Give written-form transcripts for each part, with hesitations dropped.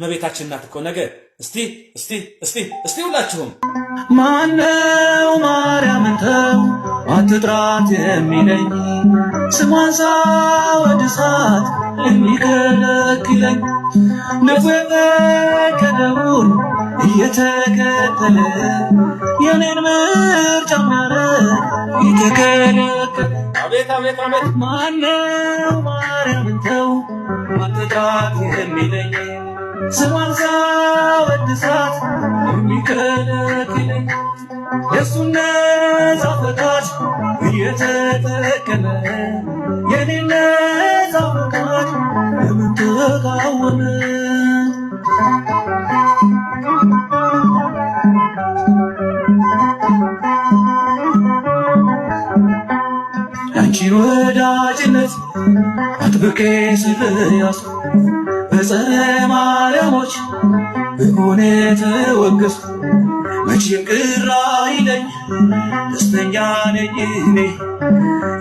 እመቤታችን ናት እኮ ነገ እስቲ ሁላችሁም ማነው ማርያምን ተው አትጥራት የሚለኝ ስሟን ሳወድሳት የሚከለክለኝ ልቡ የፈቀደውን እየተከተለ የኔን ምርጫ የሚያደርግ የተከለከለ አቤት አቤት አቤት ማነው ማርያምን ተው አትጥራት የሚለኝ ስሟን ሳወድሳት የሚከለክለኝ የእሱን ነፃ ፈቃድ እየተጠቀመ የኔን ነፃ ፈቃድ ለምን ተቃወመ? ያንቺን ወዳጅነት አጥብቄ ስለያዝኩ በጸረ ማርያሞች በሆነ ተወገዝኩ። መቼም ቅር አይለኝ ደስተኛ ነኝ እኔ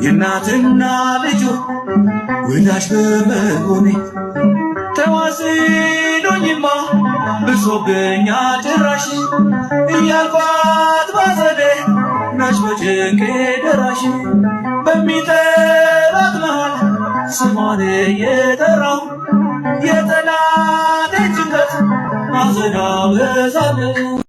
የእናትና ልጁ ወዳጅ በመሆኔ። ተዋስዶኝማ ብሶብኛ ጭራሽ እያልኳት ባዘኔ ናች በጭንቄ ደራሽ በሚጠራት መሃል ስሟን እየጠራሁ የጠላቴን ጭንቀት ማዘን አበዛለሁ።